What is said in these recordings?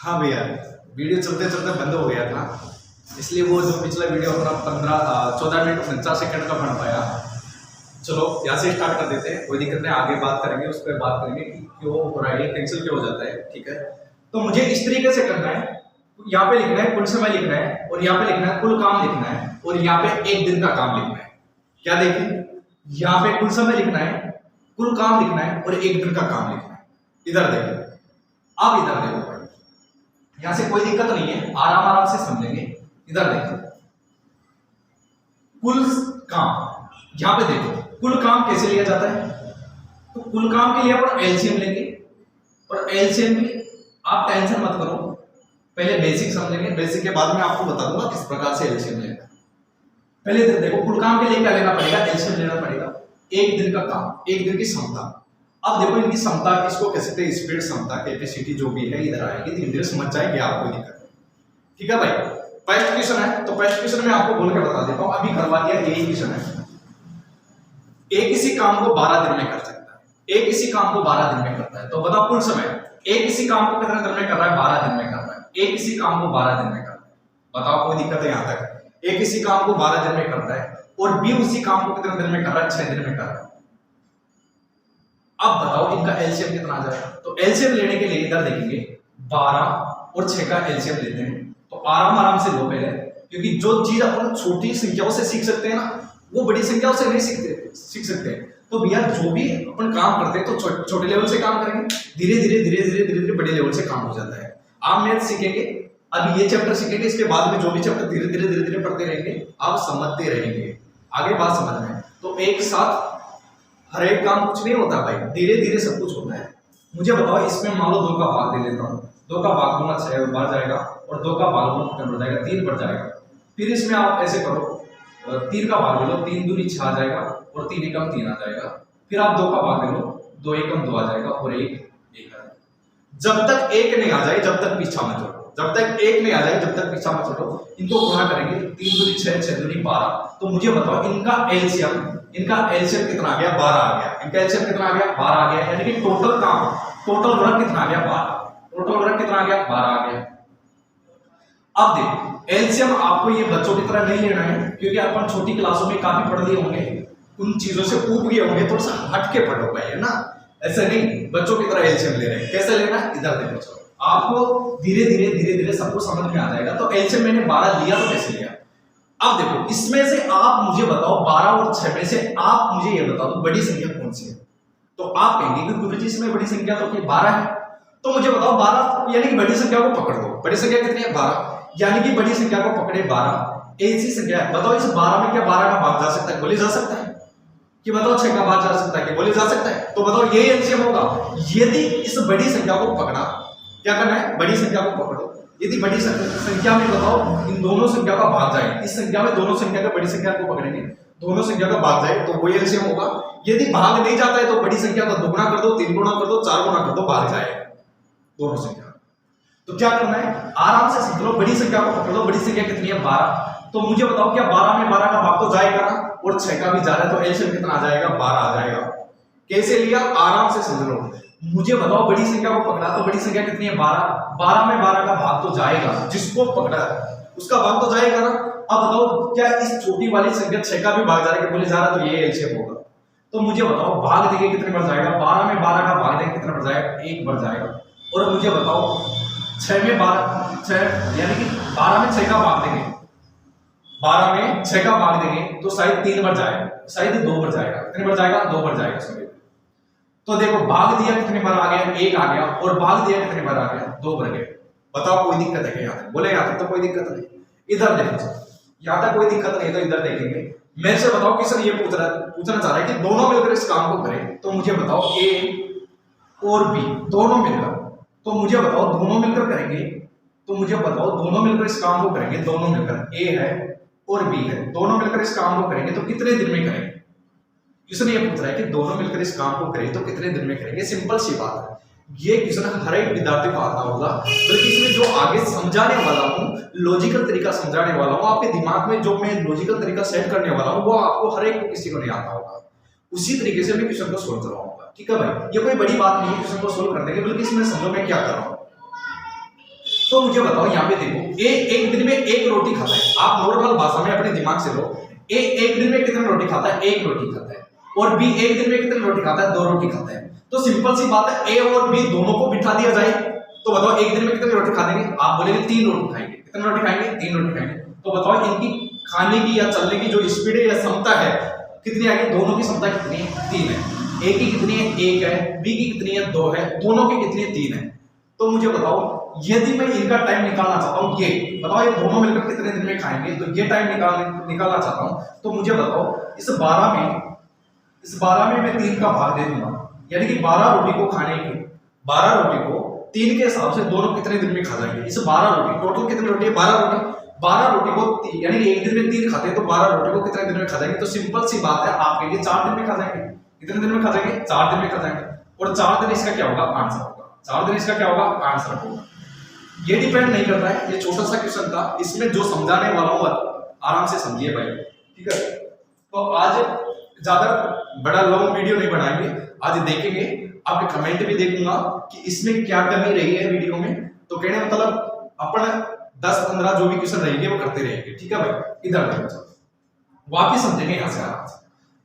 हाँ भैया, वीडियो चलते चलते बंद हो गया था, इसलिए वो जो पिछला वीडियो अपना 14 मिनट 49 सेकंड का बन पाया। चलो यहाँ से स्टार्ट कर देते हैं, कोई दिक्कत नहीं, आगे बात करेंगे, उस पर बात करेंगे कि क्यों हो रहा है, कैंसिल क्यों हो जाता है। ठीक है, तो मुझे इस तरीके से करना है, यहाँ पे लिखना है कुल समय लिखना है, और यहाँ पे लिखना है कुल काम लिखना है, और यहाँ पे एक दिन का काम लिखना है। क्या देखें, यहाँ पे कुल समय लिखना है, कुल काम लिखना है, और एक दिन का काम लिखना है। इधर देखो, आप इधर देखो, यहां से कोई दिक्कत नहीं है, आराम आराम से समझेंगे। इधर देखो, कुल काम, यहां पे देखो कुल काम कैसे लिया जाता है। तो कुल काम के लिए अपन एलसीएम लेंगे, और एलसीएम भी आप टेंशन मत करो, पहले बेसिक समझेंगे, बेसिक के बाद में आपको बता दूंगा किस प्रकार से एलसीएम लेना है। पहले देखो, कुल काम के लिए क्या लेना पड़ेगा, एलसीएम लेना पड़ेगा। एक दिन का काम, एक दिन की क्षमता। अब देखो इनकी क्षमता, इसको कह सकते हैं स्पीड, क्षमता, कैपेसिटी जो भी है इधर आएगी, धीरे धीरे समझ जाएगी, आपको दिक्कत है। ठीक है भाई, फर्स्ट क्वेश्चन है, तो फर्स्ट क्वेश्चन में आपको बोल के बता देता हूं, अभी करवा दिया, यही क्वेश्चन है। एक किसी काम को 12 दिन में कर सकता है, एक किसी काम को 12 दिन में करता है, तो बताओ कुल समय एक किसी काम को कितने दिन में कर रहा है, 12 दिन में कर रहा है। एक किसी काम को 12 दिन में कर रहा है, बताओ कोई दिक्कत है यहां तक। एक किसी काम को 12 दिन में करता है, और बी उसी काम को कितने दिन में कर रहा है, 6 दिन में कर रहा है। अब बताओ इनका एलसीएम कितना आ जाएगा। तो एलसीएम लेने के लिए इधर देखेंगे, 12 और 6 का एलसीएम लेते हैं, तो आराम आराम से लो पहले, क्योंकि जो चीज अपन छोटी संख्याओं से सीख सकते हैं ना, वो बड़ी संख्याओं से नहीं सीख सकते। तो भैया जो भी अपन काम करते हैं, तो छोटे लेवल से काम करेंगे, धीरे धीरे धीरे धीरे धीरे धीरे बड़े लेवल से काम हो जाता है। आप मैथ सीखेंगे, अब ये चैप्टर सीखेंगे, इसके बाद में जो भी चैप्टर धीरे धीरे धीरे धीरे पढ़ते रहेंगे, आप समझते रहेंगे, आगे बात समझ में। तो एक साथ हर एक काम कुछ नहीं होता भाई, धीरे धीरे सब कुछ होता है। मुझे बताओ, इसमें मान लो 2 का भाग दे लेता हूँ, 2 का भाग दूंगा 6 बढ़ जाएगा, और 2 का भाग दूंगा कितना बढ़ जाएगा, 3 बढ़ जाएगा। फिर इसमें आप ऐसे करो, 3 का भाग ले लो, 3 दूनी 6 आ जाएगा, और 3 एकम 3 आ जाएगा। फिर आप 2 का भाग ले लो, 2 एकम 2 आ जाएगा, और 1 1 आ जाएगा। जब तक 1 नहीं आ जाए, जब तक पीछा मत छोड़ो, जब तक 1 नहीं आ जाए, जब तक पीछा मत छोड़ो। इनको गुणा करेंगे, 3 दूनी 6, 6 दूनी 12। तो मुझे बताओ इनका एलसीएम कितना आ गया, 12 आ गया। इनका एलसीएम कितना आ गया, 12 आ गया, यानी कि टोटल काम, टोटल वर्क कितना आ गया, 12। टोटल वर्क कितना आ गया, 12 आ गया। अब देखो, एलसीएम आपको ये बच्चों की तरह नहीं लेना है, क्योंकि अपन छोटी क्लासों में काफी पढ़ लिए होंगे, उन चीजों से ऊब गए होंगे, थोड़ा सा हट के पढ़ो भाई, है ना। ऐसे नहीं बच्चों की तरह एलसीएम ले रहे हैं, कैसे लेना है इधर देखो। चलो आपको धीरे धीरे सब कुछ समझ में आ जाएगा। तो एलसीएम मैंने 12 लिया, तो कैसे लिया। अब देखो, इसमें से आप मुझे बताओ, 12 और 6 में से आप मुझे ये बताओ तो बड़ी संख्या कौन सी है। तो आप कहेंगे कि गुरुजी इसमें बड़ी संख्या तो 12 है। तो मुझे बताओ 12 यानी कि बड़ी संख्या को पकड़ दो। बड़ी संख्या कितनी है, 12, यानी कि बड़ी संख्या को पकड़े 12, ऐसी संख्या है। बताओ इस 12 में क्या 12 का भाग जा सकता है, बोले जा सकता है कि बताओ 6 का भाग जा सकता है कि बोले जा सकता है। तो बताओ ये एलसीएम होगा। यदि इस बड़ी संख्या को पकड़ा, क्या करना है, बड़ी संख्या को पकड़ो। यदि बड़ी संख्या में बताओ इन दोनों संख्या का भाग जाए, इस संख्या में दोनों संख्या का बड़ी संख्या को पकड़ेंगे, दोनों संख्या का भाग जाए, तो वो एलसीएम होगा। यदि भाग नहीं जाता है, तो बड़ी संख्या का 2 गुना कर दो, 3 गुना कर दो, 4 गुना कर दो, भाग जाएगा दोनों संख्या। तो क्या करना है, आराम से सीख लो, बड़ी संख्या को पकड़ लो। बड़ी संख्या कितनी है, 12। तो मुझे बताओ क्या 12 में 12 का भाग तो जाएगा ना, और 6 का भी जा रहा है, तो एलसीएम कितना आ जाएगा, 12 आ जाएगा। कैसे लिया, आराम से समझ लो। मुझे बताओ बड़ी संख्या को पकड़ा, तो बड़ी संख्या कितनी है, 12। 12 में 12 का भाग तो जाएगा, जिसको पकड़ा उसका भाग तो जाएगा ना। अब बताओ क्या इस छोटी वाली संख्या 6 का भी भाग जा रहा है, बोले जा रहा, तो ये एलसीएम होगा। तो मुझे बताओ भाग देंगे कितने बढ़ जाएगा, 12 में 12 का भाग देंगे कितना बढ़ जाएगा, 1 बढ़ जाएगा। और मुझे बताओ 6 में 12, 6 यानी कि 12 में 6 का भाग देंगे, 12 में 6 का भाग देंगे, तो शायद 3 बढ़ जाएगा, शायद 2 बढ़ जाएगा। कितने बढ़ जाएगा, 2 बढ़ जाएगा। सॉरी, तो देखो भाग दिया कितने बार आ गया, 1 आ गया, और भाग दिया कितने बार आ गया, 2 बढ़ गए। बताओ कोई दिक्कत है क्या, यहाँ तक बोले, यहाँ तक तो कोई दिक्कत नहीं। इधर देखो, यहाँ तक कोई दिक्कत नहीं, तो इधर देखेंगे। मेरे से बताओ कि सर ये पूछना चाह रहा है कि दोनों मिलकर इस काम को करें। तो मुझे बताओ ए और बी दोनों मिलकर, तो मुझे बताओ दोनों मिलकर करेंगे, तो मुझे बताओ दोनों मिलकर इस काम को करेंगे, दोनों मिलकर, ए है और बी है, दोनों मिलकर इस काम को करेंगे, तो कितने दिन में करेंगे। क्वेश्चन ये पूछ रहा है कि दोनों मिलकर इस काम को करें तो कितने दिन में करेंगे। सिंपल सी बात है, ये क्वेश्चन हर एक विद्यार्थी को आता होगा, बल्कि इसमें जो आगे समझाने वाला हूँ, लॉजिकल तरीका समझाने वाला हूँ, आपके दिमाग में जो मैं लॉजिकल तरीका सेट करने वाला हूँ, वो आपको हर एक को किसी को नहीं आता होगा। उसी तरीके से मैं क्वेश्चन को सोल्व करवाऊंगा। ठीक है भाई, ये कोई बड़ी बात नहीं है, क्वेश्चन को सोल्व कर देंगे, बल्कि इसमें समझो मैं क्या कर रहा हूँ। तो मुझे बताओ यहाँ पे देखो, ए एक दिन में एक रोटी खाता है, आप नॉर्मल भाषा में अपने दिमाग से लो, ए एक दिन में कितनी रोटी खाता है, एक रोटी खाता है, और बी एक दिन में कितनी रोटी खाता है, दो रोटी खाता है। तो सिंपल सी बात है, ए और बी दोनों को बिठा दिया जाए, तो बताओ एक दिन में कितनी रोटी खा देंगे, आप बोलेंगे 3 रोटी खाएंगे। कितनी रोटी खाएंगे, 3 रोटी खाएंगे। तो बताओ इनकी खाने की या चलने की जो स्पीड है या क्षमता है कितनी आएगी, दोनों की क्षमता कितनी है, 3 है। ए की कितनी है, 1 है, बी की कितनी है, 2 है, दोनों की कितनी है, 3 है। तो मुझे बताओ यदि मैं इनका टाइम निकालना चाहता हूं, ये बताओ ये दोनों मिलकर कितने दिन में खाएंगे, तो ये टाइम निकालना चाहता हूं, तो मुझे बताओ इस 12 में मैं 3 का भाग दे दूंगा, यानी कि 12 रोटी को खाने के 12 रोटी को 3 के हिसाब से दोनों कितने दिन में खा जाएंगे। इस 12 रोटी टोटल कितनी रोटी है, 12 रोटी को यानी कि एक दिन में 3 खाते हैं, तो 12 रोटी को कितने दिन में खा जाएंगे। तो सिंपल सी बात है, आप कहेंगे 4 दिन में खा जाएंगे। कितने दिन में खा जाएंगे, 4 दिन में खा जाएंगे। और 4 दिन इसका क्या होगा, आंसर होगा। 4 दिन इसका क्या होगा, आंसर होगा। ये डिपेंड नहीं करता है, ये छोटा सा क्वेश्चन था, इसमें जो समझाने वाला हूं आराम से समझिए भाई, ठीक है। तो आज ज्यादा बड़ा लॉन्ग वीडियो नहीं बनाएंगे, आज देखेंगे, आपके कमेंट भी देखूंगा कि इसमें क्या कमी रही है वीडियो में। तो कहने मतलब अपन 10-15 जो भी क्वेश्चन रहेंगे वो करते रहेंगे, ठीक है भाई। इधर देखो, वापिस समझेंगे यहां से आराम से।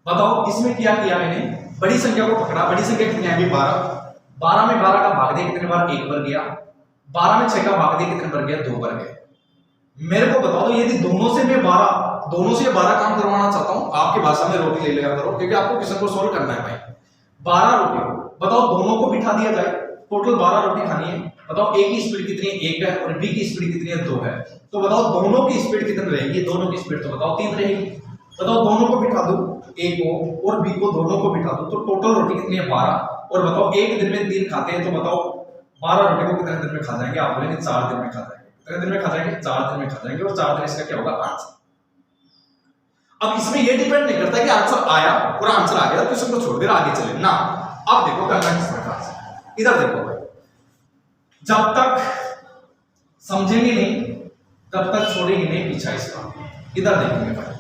बताओ इसमें क्या किया मैंने, बड़ी संख्या को पकड़ा, बड़ी संख्या कितनी आएगी, 12 में 12 का भाग दे कितने बार, 1 बार गया। 12 में 6 का भाग दे कितने बार गया, 2 बार गया। मेरे को बताओ यदि दोनों से 12 काम करवाना चाहता हूं, आपकी भाषा में रोटी ले लिया करो, क्योंकि आपको क्वेश्चन को सोल्व करना है भाई। 12 रोटी बताओ दोनों को बिठा दिया जाए, टोटल 12 रोटी खानी है। बताओ ए की स्पीड कितनी है, 1 है, और बी की स्पीड कितनी है, 2 है। तो बताओ दोनों की स्पीड कितनी रहेगी, दोनों की स्पीड तो बताओ 3 रहेगी। बताओ दोनों को बिठा दूं, ए को और बी को दोनों को बिठा दूं, तो टोटल रोटी कितनी है, 12। और बताओ एक दिन में 3 खाते हैं, तो बताओ 12 रोटी को कितने दिन में खा जाएंगे, आप बोलेंगे 4 दिन में खा जाएंगे। कितने दिन में खा जाएंगे, 4 दिन में खा जाएंगे। और 4 दिन इसका क्या होगा, आंसर। अब इसमें यह डिपेंड नहीं करता कि आंसर आया और आंसर आ गया क्वेश्चन को छोड़ देर आगे चले ना। अब देखो करना किस प्रकार से, इधर देखो भाई, जब तक समझेंगे नहीं तब तक छोड़ेंगे नहीं पीछा इसका। इधर देखेंगे भाई,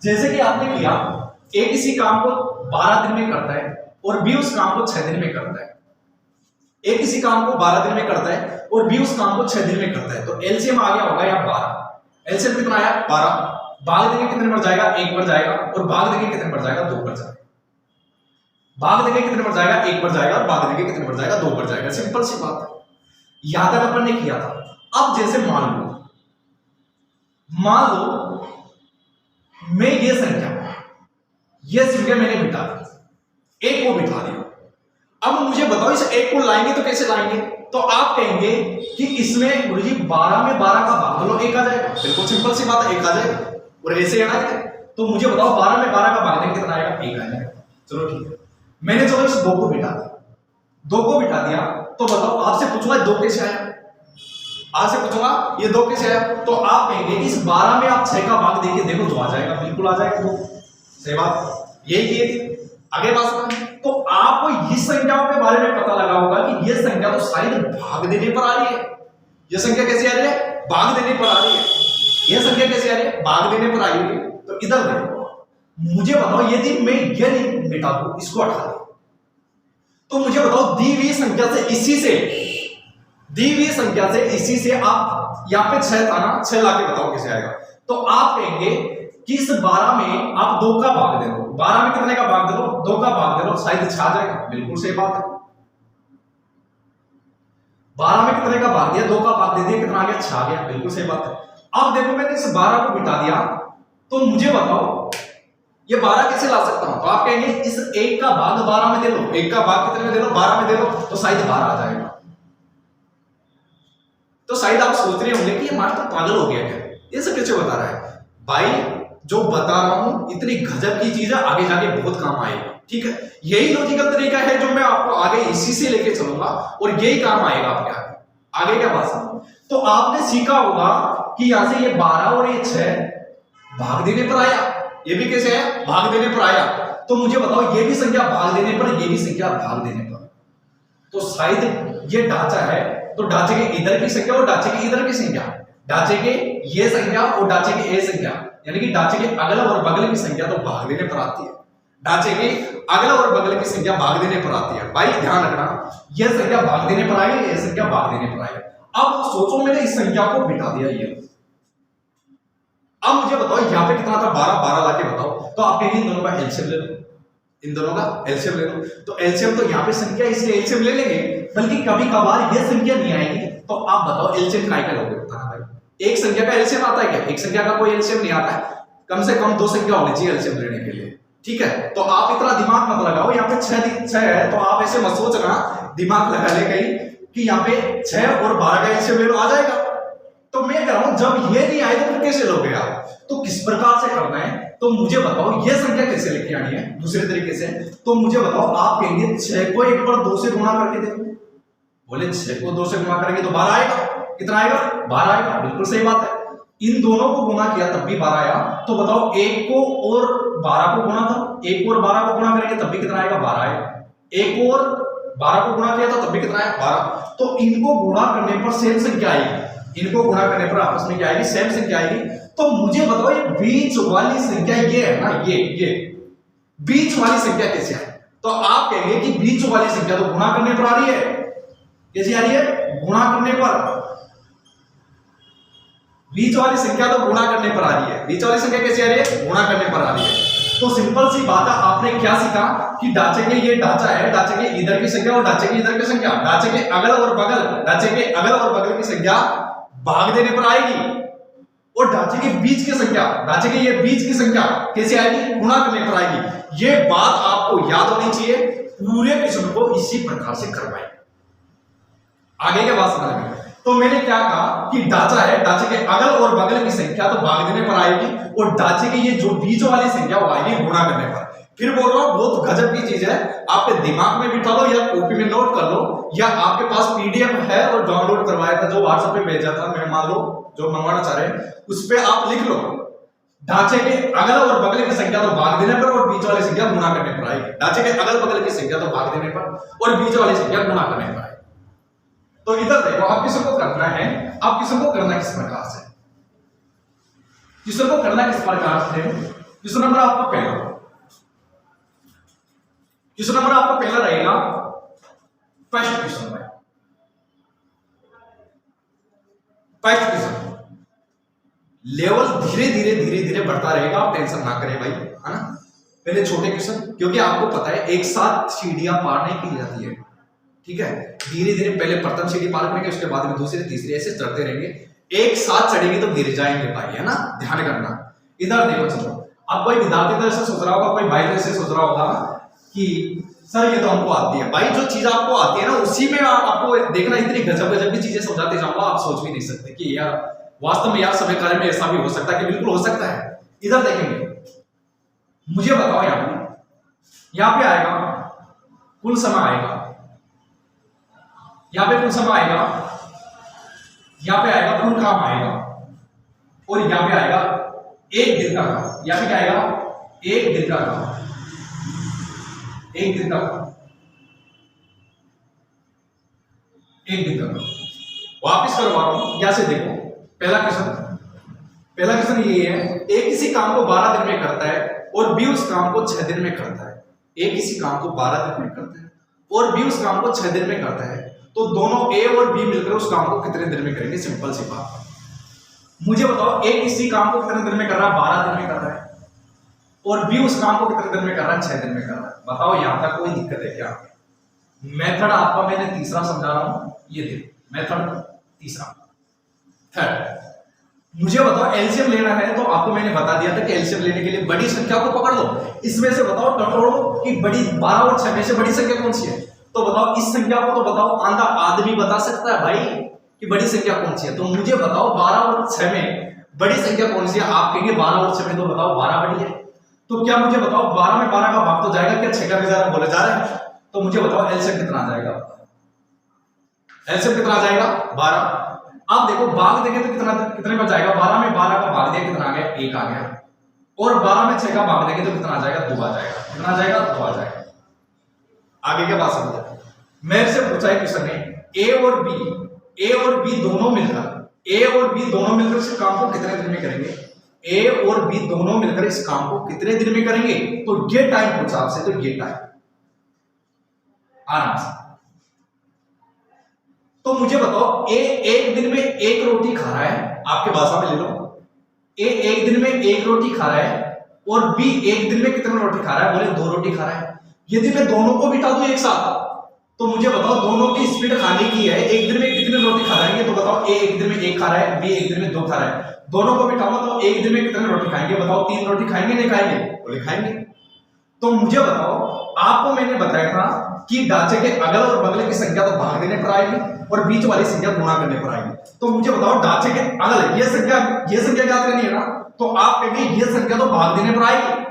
जैसे कि आपने किया, ए किसी काम को 12 दिन में करता है और बी उस काम को 6 दिन में करता है। ए किसी काम को 12 दिन में करता है और बी उस काम को 6 दिन में करता है, तो एलसीएम आ गया होगा यहाँ 12। एलसीएम कितना आया, 12। भाग देंगे कितने बार जाएगा, 1 बार जाएगा। और भाग देंगे कितने बार जाएगा, 2 बार जाएगा। भाग देंगे कितने बार जाएगा, 1 बार जाएगा। और भाग देंगे कितने बार जाएगा, 2 बार जाएगा। सिंपल सी बात है, यहां तक अपन ने किया था। अब जैसे मान लो मैं ये संख्या मैंने बिठा दी, 1 को बिठा दिया। अब मुझे बताओ इस 1 को लाएंगे तो कैसे लाएंगे, तो आप कहेंगे कि इसमें गुरुजी 12 में 12 का भाग दो, 1 आ जाएगा। बिल्कुल सिंपल सी बात है, 1 आ जाएगा। और ऐसे आना है, तो मुझे बताओ 12 में 12 का भाग देंगे कितना आएगा, 1 आ जाएगा। चलो ठीक है, मैंने चलो इस 2 को बिठा दिया, 2 को बिठा दिया। तो बताओ आपसे पूछूंगा 2 कैसे आया, आपसे पूछूंगा ये 2 कैसे आया, तो आप कहेंगे इस 12 में आप 6 का भाग देके देखो तो आ जाएगा। बिल्कुल आ जाएगा, 2। सही बात, यही किए थे आगे बात। तो आपको इस संख्याओं के बारे में पता लगा होगा कि ये संख्या तो शायद भाग देने पर आ रही है। ये संख्या कैसे आ रही है, भाग देने पर आ रही है। ये संख्या कैसे आ रही है, भाग देने पर आई हुई है। तो इधर देखो, मुझे बताओ यदि मैं ये नहीं मिटा दूं, इसको हटा दूं, तो मुझे बताओ दी हुई संख्या से इसी से आप यहाँ पे 6 था ना, 6 लाके बताओ कैसे आएगा। तो आप कहेंगे कि इस 12 में आप 2 का भाग दे दो। 12 में कितने का भाग दे दो, 2 का भाग दे दो, शायद 6 आ जाएगा। बिल्कुल सही बात है, 12 में कितने का भाग दिया, 2 का भाग दे दिया, कितना आ गया, 6 आ गया। बिल्कुल सही बात है। अब देखो मैंने इस 12 को बिठा दिया, तो मुझे बताओ ये 12 कैसे ला सकता हूं। तो आप कहेंगे इस 1 का भाग 12 में दे लो, 1 का भाग कितने में दे लो, 12 में दे लो, तो शायद 12 आ जाएगा। तो शायद आप सोच रहे होंगे कि ये मास्टर पागल हो गया क्या, ये सब कैसे बता रहा है। भाई जो बता रहा हूं इतनी गजब की चीज है, आगे जाके बहुत काम आएगा, ठीक है। यही लॉजिकल तरीका है जो मैं आपको आगे इसी से लेके चलूंगा और यही काम आएगा आपके आगे क्या बात है। तो आपने सीखा होगा कि यहां से ये 12 और ये 6 भाग देने पर आया, ये भी कैसे है, भाग देने पर आया। तो मुझे बताओ ये भी संख्या भाग देने पर, ये भी संख्या भाग देने पर, तो शायद ये ढांचा है। तो ढांचे के इधर की संख्या और ढांचे के इधर की संख्या, ढांचे के ये संख्या और ढांचे के ये संख्या, यानी कि ढांचे के अगल और बगल की संख्या तो भाग देने पर आती है। ढांचे के अगल और बगल की संख्या भाग देने पर आती है। भाई ध्यान रखना, यह संख्या भाग देने पर आई, यह संख्या भाग देने पर आई। अब सोचो मैंने इस संख्या को बिठा दिया ये। अब मुझे बताओ यहां पे कितना था 12, 12 लाके बताओ। तो आप कहेंगे इन दोनों का एलसीएम ले लो, इन दोनों का एलसीएम ले लो। तो एलसीएम तो यहां पे संख्या इसलिए एलसीएम ले लेंगे, बल्कि कभी कभार ये संख्या नहीं आएगी तो आप बताओ एलसीएम काय का लोगे बताना भाई। एक संख्या का एलसीएम आता है क्या? एक संख्या का कोई एलसीएम नहीं आता है। कम से कम 2 संख्या होनी चाहिए एलसीएम लेने के लिए, ठीक है। तो आप इतना दिमाग मत लगाओ, यहाँ पे 6 है तो आप ऐसे मत सोचना दिमाग लगा ले कहीं कि यहाँ पे 6 और 12 का एलसीएम ले लो आ जाएगा। तो मैं कह रहा हूं जब ये नहीं आएगा तो कैसे लोगे आप? तो किस प्रकार से करना है तो मुझे बताओ, ये संख्या कैसे लेके आनी है दूसरे तरीके से। तो मुझे बताओ, आप कहेंगे 6 को एक बार 2 से गुणा करके देखो। बोले 6 को 2 से गुणा करेंगे तो 12 आएगा। कितना आएगा? 12 आएगा। बिल्कुल सही बात है। इन दोनों को गुणा किया तब भी 12 आया। तो बताओ 1 को और 12 को गुणा था, 1 और 12 को गुणा करेंगे तब भी कितना आएगा? 12 आएगा। 1 और 12 को गुणा किया था तब भी कितना आया? 12। तो इनको गुणा करने पर सेम संख्या आएगी, इनको गुणा करने पर आपस में क्या आएगी? सेम संख्या आएगी। तो मुझे बताओ ये बीच वाली संख्या ये है ना, ये बीच वाली संख्या कैसे है? तो आप कहेंगे कि बीच वाली संख्या तो गुणा करने पर आ रही है। कैसे आ रही है? गुणा करने पर। बीच वाली संख्या तो गुणा करने पर आ रही है। बीच वाली संख्या कैसे आ रही है? गुणा करने पर आ रही है। तो सिंपल सी बात है, आपने क्या सीखा कि ढांचे के ये ढांचा है, ढांचे के इधर की संख्या और ढांचे के इधर की संख्या, ढांचे के अगल और बगल, ढांचे के अगल और बगल की संख्या भाग देने पर आएगी, और ढांचे के बीच की संख्या, ढांचे के ये बीच की संख्या कैसे आएगी? गुणा करने पर आएगी। ये बात आपको याद होनी चाहिए। पूरे क्वेश्चन को इसी प्रकार से करवाएं। आगे के बात समझ में। तो मैंने क्या कहा कि ढांचा है, ढांचे के अगल और बगल की संख्या तो भाग देने पर आएगी, और ढांचे के ये जो बीच वाली संख्या वो आएगी गुणा करने पर। फिर बोल रहा हूं बहुत गजब की चीज है, आपके दिमाग में बिठा लो या कॉपी में नोट कर लो, या आपके पास पीडीएफ है और डाउनलोड करवाया था जो व्हाट्सएप पे भेजा था, मैं मान लो जो मंगवाना चाह रहे हैं उस पे आप लिख लो ढांचे के अगल और बगल की संख्या तो भाग देने पर और बीच वाली संख्या गुणा करने पर आएगी। ढांचे के अगल बगल की संख्या तो भाग देने पर और बीच वाली संख्या गुणा करने पर आएगी। तो इधर देखो, आप किसी को करना है, आप किसी को करना किस प्रकार से, किसी को करना किस प्रकार से? क्वेश्चन नंबर आपका पहला, क्वेश्चन नंबर आपका पहला रहेगा फर्स्ट क्वेश्चन में, फर्स्ट क्वेश्चन लेवल धीरे धीरे धीरे धीरे बढ़ता रहेगा, आप टेंशन ना करें भाई, है ना। पहले छोटे क्वेश्चन, क्योंकि आपको पता है एक साथ सीढ़ियां पार नहीं की जाती है, ठीक है। धीरे धीरे पहले प्रथम सीढ़ी पार करेंगे, उसके बाद में दूसरी तीसरी, ऐसे चढ़ते रहेंगे। एक साथ चढ़ेंगे तो गिर जाएंगे भाई, है ना, ध्यान करना। इधर देखो, चलो अब कोई विद्यार्थी तो ऐसे सोच रहा होगा, कोई भाई तो ऐसे सोच रहा होगा कि सर ये तो हमको आती है। भाई जो चीज आपको आती है ना उसी में आपको देखना, इतनी गजब गजब की चीजें समझाते जाऊंगा, आप सोच भी नहीं सकते कि यार वास्तव में यार समय कार्य में ऐसा भी हो सकता है, कि बिल्कुल हो सकता है। इधर देखेंगे, मुझे बताओ यहां पे आएगा कुल समय आएगा, यहां पे कुल समय आएगा, यहां पे आएगा कुल काम आएगा, और यहां पे आएगा एक दिन का काम। यहां पे क्या आएगा? एक दिन का काम, एक दिन का काम, एक दिन का काम। वापिस करवा रहा हूं, यहां से देखो। पहला क्वेश्चन ये है, ए किसी काम को 12 दिन में करता है और बी उस काम को 6 दिन में करता है। ए किसी काम को 12 दिन में करता है और बी उस काम को 6 दिन में करता है, तो दोनों ए और बी मिलकर उस काम को कितने दिन में करेंगे? सिंपल सी बात। मुझे बताओ ए किसी काम को कितने दिन में कर रहा है? 12 दिन में कर रहा है, और बी उस काम को कितने दिन में कर रहा है? 6 दिन में कर रहा है। बताओ यहां तक कोई दिक्कत है क्या? मेथड आपका मैंने तीसरा समझा रहा हूं, ये देखो मेथड तीसरा। थर्ड, मुझे बताओ एलसीएम लेना है, तो आपको मैंने बता दिया था कि एलसीएम लेने के लिए बड़ी संख्या को पकड़ लो। इसमें से बताओ टटोलो कि बड़ी 12 और 6 में से बड़ी संख्या कौन सी है? तो बताओ इस संख्या को, तो बताओ आंधा आदमी बता सकता है भाई कि बड़ी संख्या कौन सी है। तो मुझे बताओ 12 और 6 में बड़ी संख्या कौन सी है? आप कहेंगे 12 और 6 में, तो बताओ 12 बड़ी है। तो क्या मुझे बताओ 12 में 12 का भाग तो जाएगा क्या? 6 का भी जरा बोले जा रहे हैं। तो मुझे बताओ एलसीएम कितना आ जाएगा? एलसीएम कितना आ जाएगा? 12। आप देखो भाग देंगे तो कितने में जाएगा? 12 में 12 का भाग दिया, कितना आ गया? 1 आ गया। और 12 में 6 का भाग देंगे तो कितना आ जाएगा? 2 आ जाएगा। कितना आ जाएगा? 2 आ जाएगा। आगे क्या बात समझ? मेरे से पूछा है क्वेश्चन में, ए और बी दोनों मिलकर इस काम को कितने दिन में करेंगे? ए और बी दोनों मिलकर इस काम को कितने दिन में करेंगे? तो ये टाइम पूछा आपसे, तो ये टाइम आराम से। तो मुझे बताओ ए एक दिन में एक रोटी खा रहा है, आपके भाषा में ले लो, ए एक दिन में एक रोटी खा रहा है और बी एक दिन में कितनी रोटी खा रहा है, बोले 2 रोटी खा रहा है। यदि मैं दोनों को बिठा दूं एक साथ तो मुझे बताओ दोनों की स्पीड खाने की है, एक दिन में कितनी रोटी खा रहे हैं, तो बताओ ए एक दिन में 1 खा रहा है, बी एक दिन में 2 खा रहा है। दोनों को बिठाऊंगा तो एक दिन में कितनी रोटी खाएंगे, बताओ 3 रोटी खाएंगे नहीं खाएंगे, बोले खाएंगे। तो मुझे बताओ, आपको मैंने बताया था कि ढांचे के अगल और बगल की संख्या तो भाग देने पर आएगी और बीच वाली संख्या गुणा करने पर आएगी। तो मुझे बताओ ढांचे के अगल ये संख्या ज्ञात करनी है ना, तो आप कहेंगे ये संख्या तो भाग देने पर आएगी,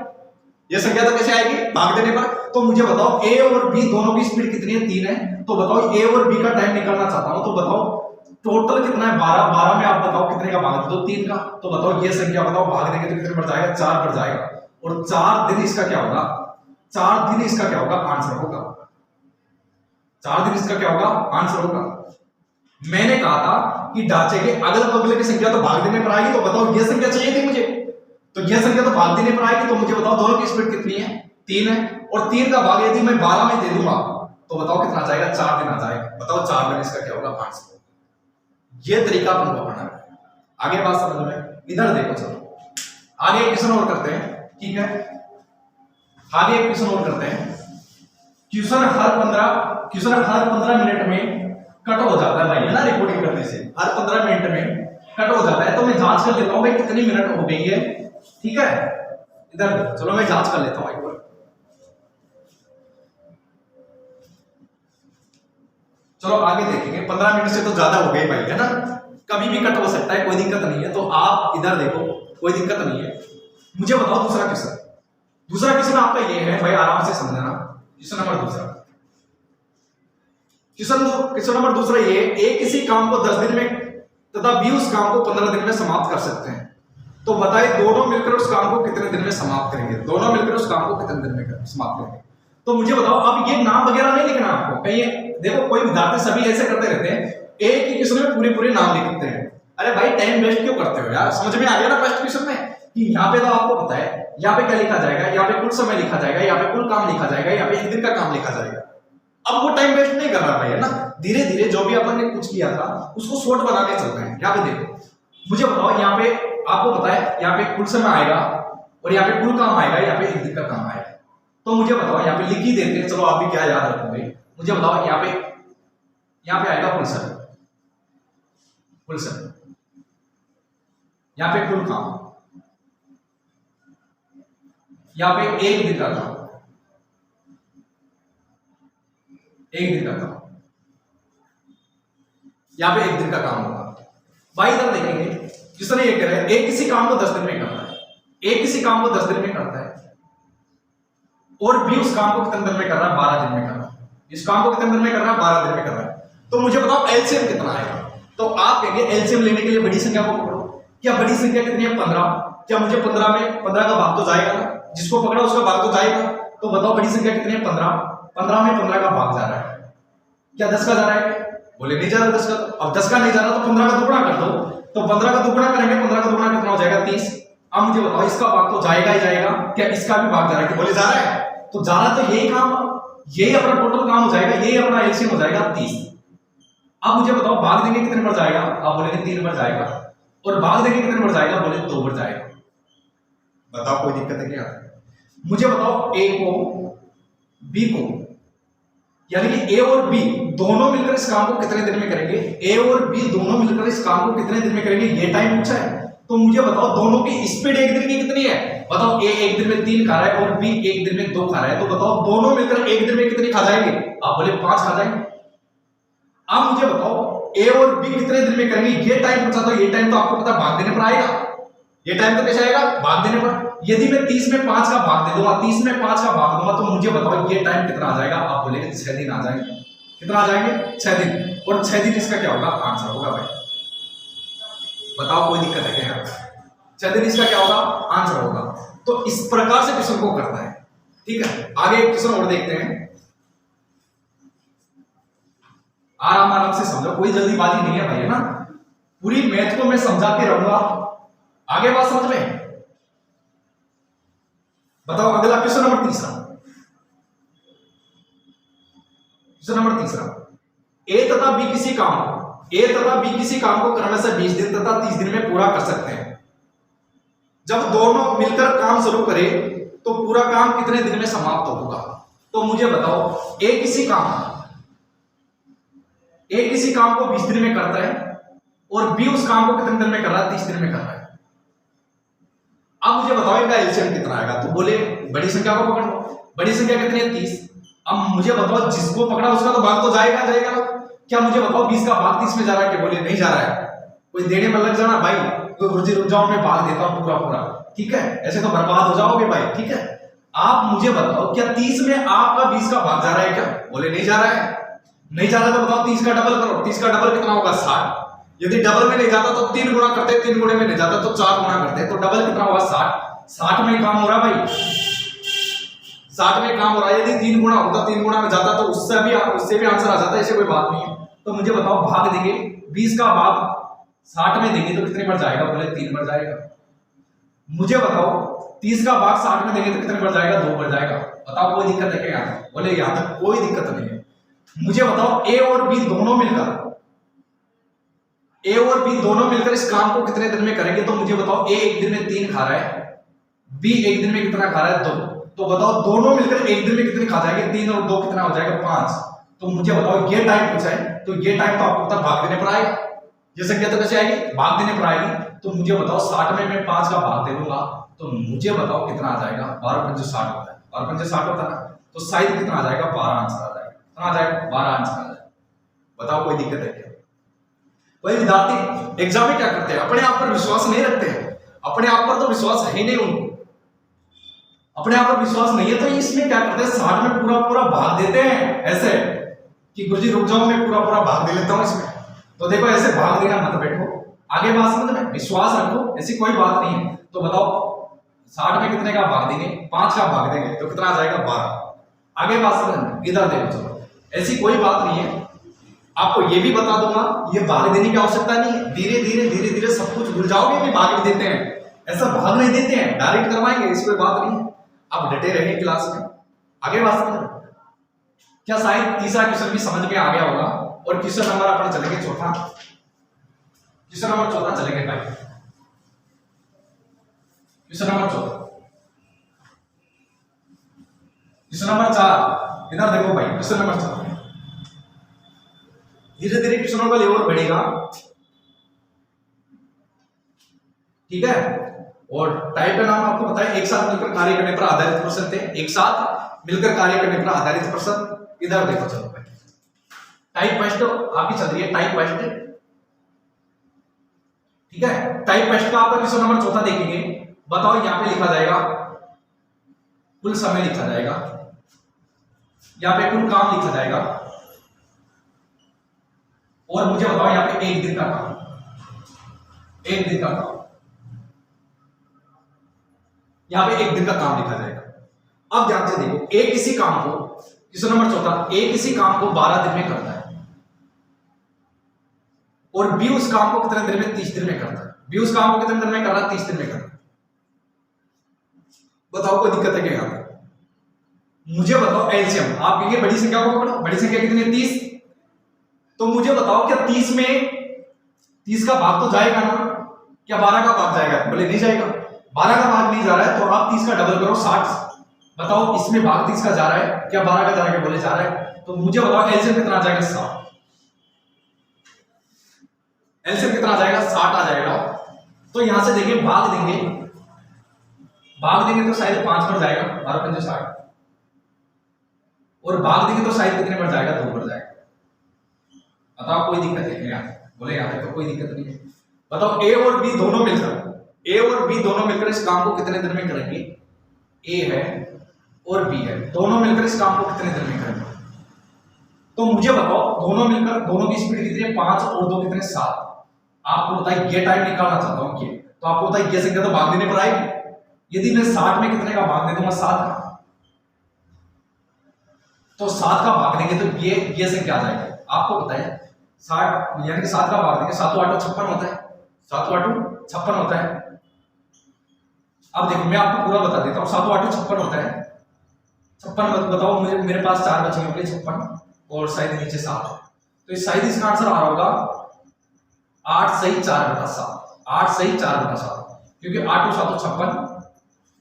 ये संख्या तो कैसे आएगी, भाग देने पर। तो मुझे बताओ ए और बी दोनों की स्पीड कितनी है, 3 है। तो बताओ ए और बी का टाइम निकालना चाहता हूं, तो बताओ टोटल कितना है, 12 में आप बताओ कितने का भाग दो, 3 का। तो बताओ ये संख्या बताओ भाग देंगे तो कितने बढ़ जाएगा, 4 बढ़ जाएगा। और 4 दिन इसका क्या होगा, 4 दिन इसका क्या होगा, आंसर होगा। 4 दिन इसका क्या होगा, आंसर होगा। मैंने कहा था कि ढांचे के अगल बगल की संख्या तो भाग देने पर आएगी, तो बताओ ये संख्या चाहिए थी मुझे, तो ये संख्या तो भाग देने पर आएगी। तो मुझे बताओ दोनों की स्पीड कितनी है, 3 है। और 3 का भाग यदि मैं 12 में दे दूंगा तो बताओ कितना आ जाएगा, 4 दिन आ जाएगा। बताओ 4 दिन इसका क्या होगा, आंसर होगा। ये तरीका अपन को अपनाना है। आगे बात समझ में, इधर देखो, चलो आगे एक क्वेश्चन और करते हैं, ठीक है। आगे एक क्वेश्चन और करते हैं। क्वेश्चन हर 15 मिनट में कट हो जाता है भाई, है ना, रिकॉर्डिंग करने से हर 15 मिनट में कट हो जाता है। तो मैं जांच कर लेता हूं भाई कितनी मिनट हो गई है, ठीक है। इधर चलो मैं जांच कर लेता हूं एक बार। चलो आगे देखेंगे, 15 मिनट से तो ज्यादा हो गई भाई, है ना, कभी भी कट हो सकता है, कोई दिक्कत नहीं है। तो आप इधर देखो, कोई दिक्कत नहीं है। मुझे बताओ दूसरा क्वेश्चन आपका ये है भाई, आराम से समझना। क्वेश्चन नंबर दूसरा ये, ए किसी काम को 10 दिन में तथा बी उस काम को 15 दिन में समाप्त कर सकते हैं। तो बताइए दोनों मिलकर उस काम को कितने दिन में समाप्त करेंगे, दोनों मिलकर उस काम को कितने दिन में समाप्त करेंगे। तो मुझे बताओ, अब ये नाम वगैरह नहीं लिखना आपको कहीं, देखो कोई विद्यार्थी सभी ऐसे करते रहते हैं, एक ही क्वेश्चन में पूरे नाम लिख देते हैं। अरे भाई टाइम वेस्ट क्यों करते हो यार, समझ में आ गया ना फर्स्ट क्वेश्चन में कि यहाँ पे तो आपको पता है यहाँ पे क्या लिखा जाएगा, यहाँ पे कुल समय लिखा जाएगा, यहाँ पे कुल काम लिखा जाएगा, यहाँ पे एक दिन का काम लिखा जाएगा। अब वो टाइम वेस्ट नहीं कर रहा भाई, है ना, धीरे धीरे जो भी अपन ने कुछ किया था उसको शॉर्ट बनाने चल रहे हैं। यहाँ पे देखो, मुझे बताओ, यहाँ पे आपको पता है यहाँ पे कुल समय आएगा और यहाँ पे कुल काम आएगा, यहाँ पे एक दिन का काम आएगा। तो मुझे बताओ यहाँ पे लिख ही देते हैं, चलो आप भी क्या याद रखोगे। मुझे बताओ यहाँ पे आएगा कुल समय, यहाँ पे कुल काम, यहाँ पे एक दिन का काम, यहाँ पे एक दिन का काम होगा। भाई इधर देखेंगे, जिसने ये कह रहा है एक किसी काम को 10 दिन में करता है, एक किसी काम को 10 दिन में करता है और बी उस काम को कितने दिन में कर रहा है, 12 दिन में कर रहा है। इस काम को कितने दिन में कर रहा है, 12 दिन में कर रहा है। तो मुझे बताओ एलसीएम कितना आएगा। तो आप कहेंगे एलसीएम लेने के लिए बड़ी संख्या को पकड़ो। क्या बड़ी संख्या कितनी है, 15। क्या मुझे 15 में 15 का भाग तो जाएगा ना, जिसको पकड़ा उसका भाग तो जाएगा। तो बताओ बड़ी संख्या कितनी है, 15। 15 में 15 का भाग जा रहा है, क्या 10 का जा रहा है, बोले नहीं जा रहा 10 का। अब 10 का नहीं जा रहा तो 15 का दुगुना कर दो। तो 15 का दुगुना करेंगे, 15 का दुगुना कितना हो जाएगा, 30। अब मुझे बताओ इसका भाग तो जाएगा ही जाएगा, क्या इसका भी भाग जा रहा है, बोले जा रहा है। तो जा रहा तो यही काम, यही अपना टोटल काम हो जाएगा, यही अपना एलसीएम हो जाएगा 30। अब मुझे बताओ भाग देंगे कितने बढ़ जाएगा, आप बोलेंगे 3 बढ़ जाएगा। और भाग देंगे कितने बढ़ जाएगा, बोले 2 बढ़ जाएगा। बताओ कोई दिक्कत है क्या। मुझे बताओ ए को बी को, यानी कि ए और बी दोनों मिलकर इस काम को कितने दिन में करेंगे, ए और बी दोनों मिलकर इस काम को कितने दिन में करेंगे, ये टाइम पूछा है। तो मुझे बताओ दोनों की स्पीड एक दिन की कितनी है, बताओ ए एक दिन में 3 खा रहा है और बी एक दिन में 2 खा रहा है। तो बताओ दोनों मिलकर एक दिन में कितनी खा जाएंगे, आप बोले 5 खा जाएंगे। अब मुझे बताओ ए और बी कितने दिन में करेंगे, ये टाइम पूछा। तो ये टाइम तो आपको पता भाग देने पर आएगा, ये टाइम तो कैसे आएगा, भाग देने पर। यदि मैं 30 में 5 का भाग दे दूंगा, 30 में 5 का भाग दूंगा, तो मुझे बताओ ये टाइम कितना आ जाएगा, आप बोलेंगे 6 दिन आ जाएंगे। कितना आ जाएंगे, 6 दिन। और 6 दिन इसका क्या होगा, आंसर होगा भाई। बताओ कोई दिक्कत है क्या, 6 दिन इसका क्या होगा, आंसर होगा। तो इस प्रकार से क्वेश्चन को करता है, ठीक है। आगे क्वेश्चन और देखते हैं, आराम आराम से समझो, कोई जल्दीबाजी नहीं है भाई, है ना। पूरी मैथ को मैं समझाते रहूंगा, आगे बात समझ में। बताओ अगला क्वेश्चन नंबर तीसरा, ए तथा बी किसी काम को क्रमशः से 20 दिन तथा 30 दिन में पूरा कर सकते हैं। जब दोनों मिलकर काम शुरू करें तो पूरा काम कितने दिन में समाप्त होगा? तो मुझे बताओ, ए किसी काम को 20 दिन में करता है और बी उस काम को कितने दिन में कर रहा है? 30 दिन में कर रहा है। अब मुझे बताओ इनका एलसीएम कितना आएगा? तो बोले बड़ी संख्या को पकड़ लो। बड़ी संख्या कितनी है? 30। अब मुझे बताओ, जिसको पकड़ा उसका तो भाग तो जाएगा ना। क्या मुझे बताओ 20 का भाग 30 में जा रहा है? क्या बोले नहीं जा रहा है। कोई देने में लग जाना भाई, तो गुरुजी रुक जाओ, मैं भाग देता हूं पूरा, ठीक है? ऐसे तो बर्बाद हो जाओगे भाई, ठीक है? आप मुझे बताओ, क्या 30 में आपका 20 का भाग जा रहा है क्या? बोले नहीं जा रहा है। नहीं जा रहा तो बताओ 30 का डबल करो। 30 का डबल कितना होगा? 60। यदि डबल में नहीं जाता तो 3 गुना करते, 3 गुणे में नहीं जाता तो 4 गुना करते, तो डबल कितना होगा? 60। 60 में काम हो रहा है भाई, 60 में काम हो रहा है। यदि 3 गुना होता, 3 गुना में जाता तो उससे भी आंसर आ जाता है, ऐसे कोई बात नहीं है। तो मुझे बताओ, भाग देंगे 20 का भाग 60 में देंगे तो कितने बढ़ जाएगा? बोले 3 बढ़ जाएगा। मुझे बताओ 30 का भाग 60 में देंगे तो कितने बढ़ जाएगा? 2 बढ़ जाएगा। बताओ कोई दिक्कत है क्या? बोले यहां तक कोई दिक्कत नहीं है। मुझे बताओ, ए और बी दोनों मिलकर इस काम को कितने दिन में करेंगे? तो मुझे बताओ, ए एक दिन में 3 खा रहा है, बी एक दिन में कितना खा रहा है? 2। तो बताओ दोनों मिलकर एक दिन में कितने खा जाएंगे? 3 और 2 कितना हो जाएगा? 5। तो मुझे बताओ, ये टाइम पूछा है तो ये टाइम तो आपको पता भाग देने पर आएगा। ये संख्या तो कैसे आएगी? भाग देने पर आएगी। तो मुझे बताओ 60 में मैं 5 का भाग दे दूंगा तो मुझे बताओ कितना आ जाएगा? 12 पंजे 60 होता है। 12 पंजे 60 होता है ना, तो शायद कितना आ जाएगा? 12 आंसर आ जाएगा। कितना आ जाएगा? 12 आंसर आ जाएगा। बताओ कोई दिक्कत है क्या? वही विद्यार्थी एग्जाम में क्या करते हैं? अपने आप पर विश्वास नहीं रखते हैं। अपने आप पर तो विश्वास है ही नहीं उनको, अपने आप पर विश्वास नहीं है तो इसमें क्या करते हैं? 60 में पूरा भाग देते हैं, ऐसे कि गुरुजी रुक जाओ, मैं पूरा भाग दे लेता हूं इसमें। तो देखो, ऐसे भाग देना मत बैठो, आगे बात समझ में, विश्वास रखो, ऐसी कोई बात नहीं है। तो बताओ 60 में कितने का भाग देंगे? 5 का भाग देंगे तो कितना आ जाएगा? 12। आगे बात समझ में, इधर देखो, चलो ऐसी कोई बात नहीं है। आपको ये भी बता दूंगा, ये भाग देने की आवश्यकता नहीं है। धीरे धीरे सब कुछ भूल जाओगे कि भाग भी देते हैं। ऐसा भाग नहीं देते हैं, डायरेक्ट करवाएंगे, इस कोई बात नहीं है। आप डटे रहिए क्लास में। आगे बात समझ, क्या शायद तीसरा क्वेश्चन भी समझ में आ गया होगा। और क्वेश्चन नंबर अपन चलेंगे चौथा, क्वेश्चन नंबर चौथा चलेंगे भाई। क्वेश्चन नंबर चौथा, क्वेश्चन नंबर 4, इधर देखो भाई। क्वेश्चन नंबर 4, धीरे धीरे क्वेश्चनों का लेवल बढ़ेगा, ठीक है? और टाइप का नाम आपको पता है, एक साथ मिलकर कार्य करने पर आधारित प्रश्न थे। एक साथ मिलकर कार्य करने पर आधारित प्रश्न। इधर देखो, चलो भाई, टाइप फर्स्ट आपकी चल रही है, टाइप फर्स्ट, ठीक है? टाइप फर्स्ट का आपका क्वेश्चन नंबर चौथा देखेंगे। बताओ, यहां पे लिखा जाएगा कुल समय, लिखा जाएगा यहां पे कुल काम लिखा जाएगा, और मुझे बताओ यहां पे एक दिन का काम, एक दिन का काम, यहां पे एक दिन का काम लिखा जाएगा। अब ध्यान से देखो, ए किसी काम को, क्वेश्चन नंबर चौथा, ए किसी काम को 12 दिन में करता है और बी उस काम को कितने दिन में? 30 दिन में करता है। बी उस काम को कितने दिन में कर रहा है? 30 दिन में कर रहा है। बताओ कोई दिक्कत है क्या यहां पर? मुझे बताओ एलसीएम, आप कहिए बड़ी संख्या को पकड़ो। बड़ी संख्या कितनी है? 30। तो मुझे बताओ, क्या 30 में 30 का भाग तो जाएगा ना? क्या 12 का भाग जाएगा? बोले नहीं जाएगा। 12 का भाग नहीं जा रहा है तो आप 30 का डबल करो, 60। बताओ इसमें भाग 30 का जा रहा है, क्या 12 का जा रहा है? बोले जा रहा है। तो मुझे बताओ एलसीएम कितना आ जाएगा? 60। एलसीएम कितना आ जाएगा? 60 आ जाएगा। तो यहां से देखिए, भाग देंगे तो शायद 5 बढ़ जाएगा, 12 पंजे 60, और भाग देंगे तो शायद कितने बढ़ जाएगा? 2 बढ़ जाएगा। बताओ कोई दिक्कत है क्या? बोले यहां तक तो कोई दिक्कत नहीं है। बताओ ए और बी दोनों मिलकर इस काम को कितने दिन में करेंगे? ए है और बी है, दोनों मिलकर इस काम को कितने दिन में करेंगे? तो मुझे बताओ, दोनों मिलकर, दोनों की स्पीड कितनी है? 5 और 2 कितने? 7। आपको बताइए, ये टाइम निकालना चाहता हूं कि, तो आपको बताइए ये संख्या तो भाग देने पर आएगी। यदि मैं 60 में कितने का भाग दे दूंगा? 7 का, तो 7 का भाग देंगे तो ये संख्या आ जाएगी। आपको बताइए 60 यानी कि 7 का भाग देंगे, 7 8 56 होता है, 7 8 56 होता है। अब देखो मैं आपको पूरा बता देता हूँ, 7 8 56 होता है। 56 बताओ मुझे, मेरे पास 4 बचेंगे, 56 और शायद नीचे 7, तो शायद इसका आंसर आ रहा होगा 8 सही 4/7। 8 सही 4/7, क्योंकि 8 और 7 56,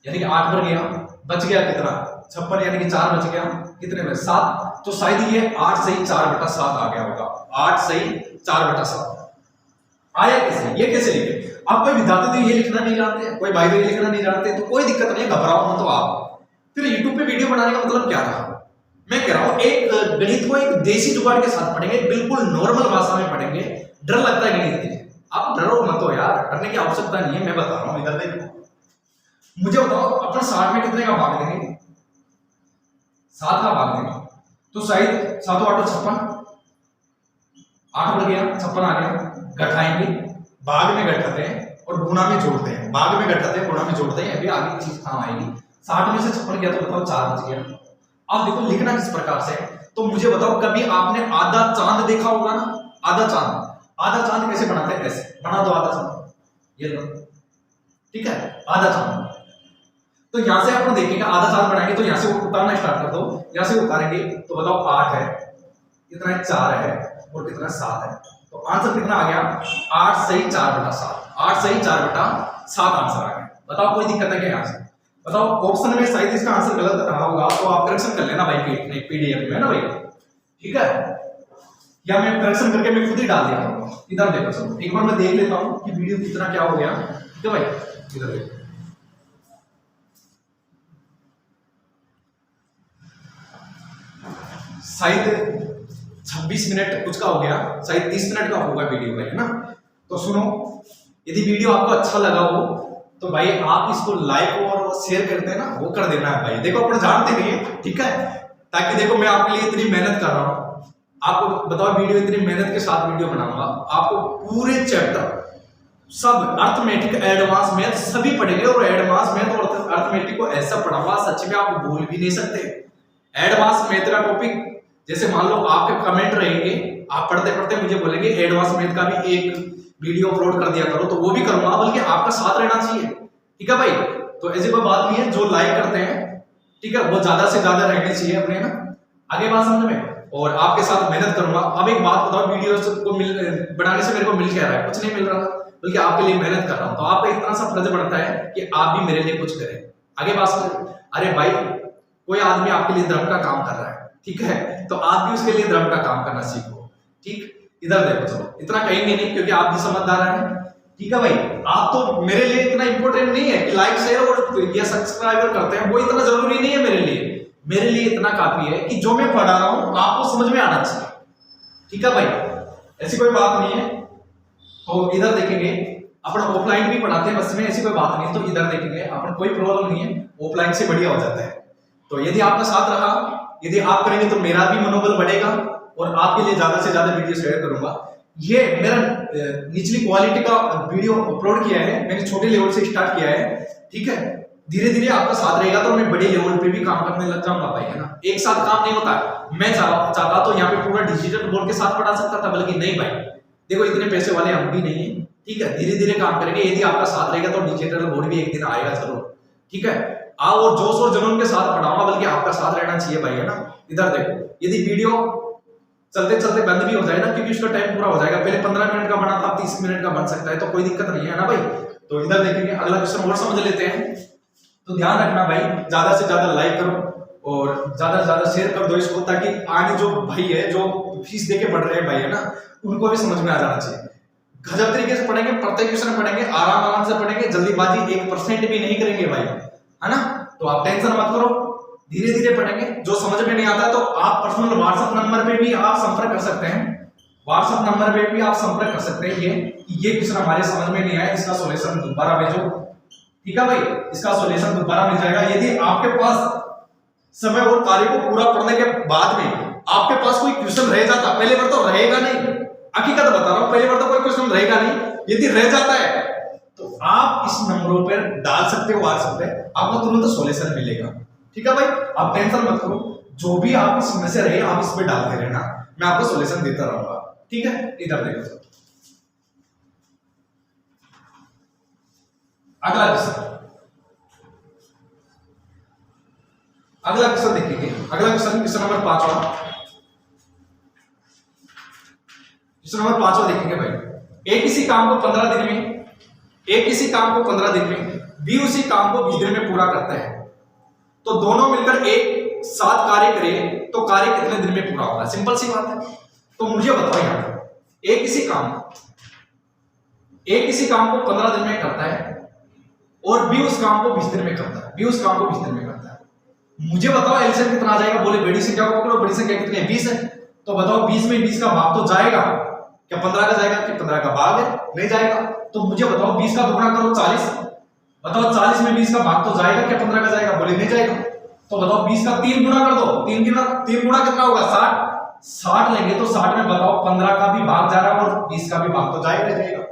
यानी कि 8 पर गया, बच गया कितना 56, यानी कि 4 बच गया, कितने में 7। तो शायद ये 8 सही 4/7 आ गया होगा। 8 सही 4/7 आया कैसे, ये कैसे लिखे? आप कोई विद्यार्थी तो ये लिखना नहीं जानते, कोई भाई तो ये लिखना नहीं जानते, तो कोई दिक्कत नहीं है, घबराओ मत। तो आप फिर यूट्यूब पे वीडियो बनाने का मतलब क्या रहा? मैं कह रहा हूं एक गणित को एक देसी जुगाड़ के साथ पढ़ेंगे, बिल्कुल नॉर्मल भाषा में पढ़ेंगे। डर लगता है गणित के, आप डरो मत हो यार, डरने की आवश्यकता नहीं है। मैं बता रहा हूं, इधर देखो, मुझे बताओ अपन 60 में कितने का भाग देंगे? 7 का भाग देंगे, तो शायद 7 8 56, 8 बढ़ गया, 56 आ गया। घटाएंगे, भाग में घटाते हैं और गुणा में जोड़ते हैं, भाग में घटाते हैं गुणा में जोड़ते हैं, अभी आगे की चीज काम आएगी। 60 में से 56 गया तो बताओ 4 बच गया। अब देखो लिखना किस प्रकार से है, तो मुझे बताओ कभी आपने आधा चांद देखा होगा ना? आधा चांद, आधा चांद कैसे बनाते हैं? ऐसे बना दो आधा चांद, ये लो, ठीक है, आधा चांद। तो यहां से अपन देखेंगे आधा चांद बनाएंगे, तो यहां से उतारना स्टार्ट कर दो। यहां से उतारेंगे तो बताओ 8 है, कितना है 4 है, और कितना 7 है। तो आंसर कितना आ गया? 8 सही 4/7। 8 सही 4/7 आंसर आ गया। बताओ कोई दिक्कत है क्या यहां से? बताओ ऑप्शन में शायद इसका आंसर गलत रहा होगा, तो आप करेक्शन कर लेना भाई पीडीएफ में ना भाई, ठीक है, या मैं करेक्शन करके मैं खुद ही डाल दिया हूं। इधर देखो, चलो एक बार मैं देख लेता हूं कि वीडियो कितना क्या हो गया, ठीक है भाई। इधर देखो, शायद 26 मिनट कुछ का हो गया, शायद 30 मिनट का होगा वीडियो भाई, है ना? तो सुनो, यदि वीडियो आपको अच्छा लगा हो तो भाई आप इसको लाइक और शेयर करते हैं ना, वो कर देना है भाई। देखो अपन जानते नहीं है, ठीक है, ताकि देखो मैं आपके लिए इतनी मेहनत कर रहा हूं, आपको बताओ वीडियो इतनी मेहनत के साथ वीडियो बनाऊंगा, आपको पूरे चैप्टर सब अर्थमेटिक एडवांस मैथ सभी पढ़ेंगे, और एडवांस मैथ और अर्थमेटिक को ऐसा पढ़ाऊंगा सच में आप भूल भी नहीं सकते। एडवांस मैथ का टॉपिक, जैसे मान लो आपके कमेंट रहेंगे, आप पढ़ते पढ़ते मुझे बोलेंगे एडवांस मैथ का भी एक वीडियो अपलोड कर दिया करो, तो वो भी करूंगा, बल्कि आपका साथ रहना चाहिए, ठीक है भाई। तो ऐसी कोई बात नहीं है, जो लाइक करते हैं, ठीक है, वो ज्यादा से ज्यादा रहने चाहिए अपने ना, आगे बात समझ में, और आपके साथ मेहनत करूंगा। अब एक बात बताओ, वीडियो को बनाने से मेरे को मिल क्या रहा है? कुछ नहीं मिल रहा, बल्कि आपके लिए मेहनत कर रहा हूं, तो आपका इतना सा फर्ज बनता है कि आप भी मेरे लिए कुछ करें। आगे बात समझ। अरे भाई, कोई आदमी आपके लिए धर्म का काम कर रहा है, ठीक है, तो आप भी उसके लिए धर्म का काम करना सीखो, ठीक। इधर देखो, चलो इतना कहेंगे नहीं क्योंकि आप भी समझदार हैं, ठीक है भाई। आप तो मेरे लिए इतना इंपॉर्टेंट नहीं है कि लाइक शेयर और ये सब्सक्राइबर करते हैं, वो इतना जरूरी नहीं है मेरे लिए। मेरे लिए इतना काफी है कि जो मैं पढ़ा रहा हूं आपको समझ में आना चाहिए, ठीक है भाई, ऐसी कोई बात नहीं है। तो इधर देखेंगे, अपन ऑफलाइन भी पढ़ाते हैं बस में, ऐसी कोई बात नहीं। तो इधर देखेंगे, अपन कोई प्रॉब्लम नहीं है, ऑफलाइन से बढ़िया हो जाता है। तो यदि आपका साथ रहा, यदि आप करेंगे तो मेरा भी मनोबल बढ़ेगा, और आपके लिए ज्यादा से ज्यादा वीडियो शेयर करूंगा। ये मेरा निचली क्वालिटी का वीडियो अपलोड किया है, मैंने छोटे लेवल से स्टार्ट किया है, ठीक है। धीरे धीरे आपका साथ रहेगा तो मैं बड़े लेवल पे भी काम करने लग जाऊंगा भाई, है ना। एक साथ काम नहीं होता। मैं चाहता तो यहाँ पे पूरा डिजिटल बोर्ड के साथ पढ़ा सकता था, बल्कि नहीं भाई, देखो इतने पैसे वाले हम भी नहीं है, ठीक है। धीरे धीरे काम करेंगे, यदि आपका साथ रहेगा तो डिजिटल बोर्ड भी एक दिन आएगा जरूर, ठीक है। आओ और जोश और जुनून के साथ पढ़ाऊंगा, बल्कि आपका साथ रहना चाहिए भाई, है ना। इधर देखो, यदि वीडियो चलते चलते बंद भी हो जाए ना, क्योंकि उसका टाइम पूरा हो जाएगा, पहले 15 मिनट का बना था, 30 मिनट का बन सकता है, तो कोई दिक्कत नहीं है ना भाई। तो इधर देखेंगे, अगला क्वेश्चन और समझ लेते हैं। तो ध्यान रखना भाई, ज्यादा से ज्यादा लाइक करो और ज्यादा से ज्यादा शेयर कर दो इसको, ताकि आगे जो भाई है, जो फीस देके पढ़ रहे हैं भाई, है ना, उनको भी समझ में आ जाना चाहिए। गजब तरीके से पढ़ेंगे, प्रत्येक क्वेश्चन पढ़ेंगे, आराम आराम से पढ़ेंगे, जल्दीबाजी 1% भी नहीं करेंगे भाई, है ना। तो आप टेंशन मत करो, धीरे धीरे पढ़ेंगे। जो समझ में नहीं आता तो आप पर्सनल व्हाट्सएप नंबर पे भी आप संपर्क कर सकते हैं, व्हाट्सएप नंबर पे भी आप संपर्क कर सकते हैं। ये क्वेश्चन हमारे समझ में नहीं आया, इसका सॉल्यूशन दोबारा भेजो, ठीक है भाई, इसका सॉल्यूशन दोबारा मिल जाएगा। यदि आपके पास समय और कार्य को पूरा करने के बाद में आपके पास कोई क्वेश्चन रह जाता, पहले बार तो रहेगा नहीं, हकीकत बता रहा हूं, पहले बार तो कोई क्वेश्चन रहेगा नहीं, यदि रह जाता है तो आप इस नंबरों पर डाल सकते हो व्हाट्सएप पे, आपको तुरंत सॉल्यूशन मिलेगा, ठीक है भाई। आप टेंशन मत करो, जो भी आपकी समस्या रहे आप इस पे डालते रहना, मैं आपको सॉल्यूशन देता रहूंगा, ठीक है। इधर देखो, अगला क्वेश्चन देखिए, अगला क्वेश्चन नंबर 5वां। क्वेश्चन नंबर 5 देखेंगे भाई। एक किसी काम को 15 दिन में, एक किसी काम को 15 दिन में, बी उसी काम को 20 दिन में पूरा करता है, तो दोनों मिलकर एक साथ कार्य करें तो कार्य कितने दिन में पूरा होगा? सिंपल सी बात है। तो मुझे बताओ यार, एक किसी काम को 15 दिन में करता है और बी उस काम को 20 दिन में करता है, बी उस काम को 20 दिन में करता है। मुझे बताओ एलसीएम कितना आ जाएगा? बोले बड़ी संख्या को पकड़ो, बड़ी संख्या कितनी है? 20 है। तो बताओ 20 में 20 का भाग तो जाएगा क्या? 15 का जाएगा कि 15 का भाग है? नहीं जाएगा। तो मुझे बताओ 20 का गुणा करो 40, बताओ 40 में 20 का भाग तो जाएगा क्या? 15 का जाएगा? बोले नहीं जाएगा। तो बताओ 20 का 3 गुणा कर दो, 3 गुणा कितना होगा? 60 लेंगे तो 60 में बताओ 15 का भी भाग जा रहा है और 20 का भी भाग तो जाएगा।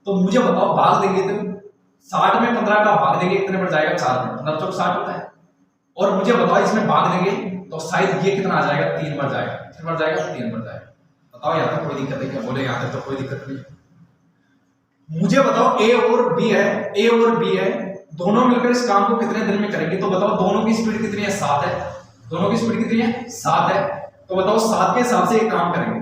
तो मुझे बताओ भाग देंगे तो 60 में 15 का भाग देंगे कितने बढ़ जाएगा? 4 में, 15 चौक 60 होता है। और मुझे बताओ इसमें भाग देंगे तो शायद ये कितना आ जाएगा? 3 बढ़ जाएगा, कितना बढ़ जाएगा? 3 बढ़ जाएगा। बताओ यहाँ तक कोई दिक्कत है क्या? बोले यहाँ तक तो कोई दिक्कत नहीं। मुझे बताओ ए और बी है, ए और बी है, दोनों मिलकर इस काम को कितने दिन में करेंगे? तो बताओ दोनों की स्पीड कितनी है? 7 है। दोनों की स्पीड कितनी है? 7 है। तो बताओ 7 के हिसाब से एक काम करेंगे,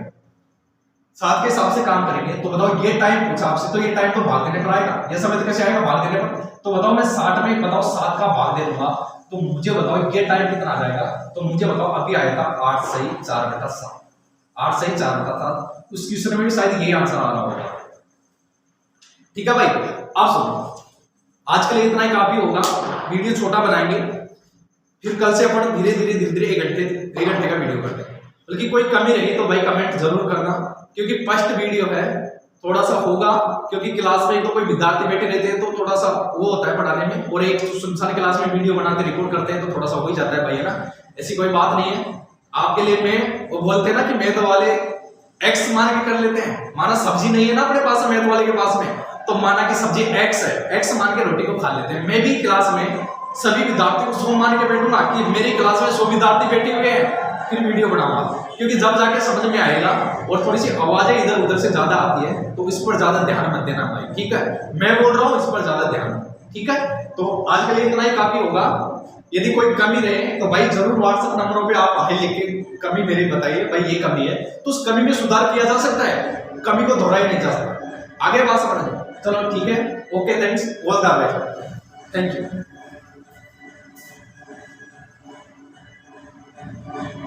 7 के हिसाब से काम करेंगे। तो बताओ ये टाइम पूछा आपसे, तो ये टाइम तो भाग देने पर आएगा, ये समय कैसे आएगा? भाग देने पर। तो बताओ मैं 60 में बताओ 7 का भाग दे दूंगा, तो मुझे बताओ ये टाइम कितना आ जाएगा? तो मुझे बताओ अभी आएगा 8 सही 4/7, 8 सही 4/7। उस क्वेश्चन में भी शायद यही आंसर आ रहा होगा। ठीक है भाई, आप सुनो, आज के लिए इतना ही काफी होगा। वीडियो छोटा बनाएंगे, फिर कल से अपन धीरे धीरे 1 घंटे का वीडियो करते हैं। बल्कि कोई कमी रही तो भाई कमेंट जरूर करना, क्योंकि फर्स्ट वीडियो है, थोड़ा सा होगा, क्योंकि क्लास में तो कोई विद्यार्थी बैठे रहते हैं तो थोड़ा सा वो होता है पढ़ाने में, और एक सुनसान क्लास में वीडियो बनाते रिकॉर्ड करते हैं तो थोड़ा सा हो ही जाता है भाई, है ना। ऐसी कोई बात नहीं है आपके लिए। मैं वो बोलते हैं ना कि मैथ वाले एक्स मान के कर लेते हैं, माना सब्जी नहीं है ना अपने पास मैथ वाले के पास में, तो माना कि सब्जी एक्स है, एक्स मान के रोटी को खा लेते हैं। मैं भी क्लास में सभी विद्यार्थियों को 100 मान के बैठूंगा कि मेरी क्लास में 100 विद्यार्थी बैठे हुए हैं, फिर वीडियो बनाऊंगा, क्योंकि जब जाके समझ में आएगा। और थोड़ी सी आवाजें इधर उधर से ज्यादा आती है तो इस पर ज्यादा ध्यान मत देना भाई, ठीक है। मैं बोल रहा हूँ इस पर ज्यादा ध्यान, ठीक है। तो आज के लिए इतना ही काफी होगा। यदि कोई कमी रहे तो भाई जरूर व्हाट्सएप नंबरों पे आप आगे लिख के कमी मेरी बताइए, भाई ये कमी है, तो उस कमी में सुधार किया जा सकता है, कमी को दोहराया नहीं जा सकता। आगे बात समझ, चलो ठीक है, okay, thanks, all the best, thank you.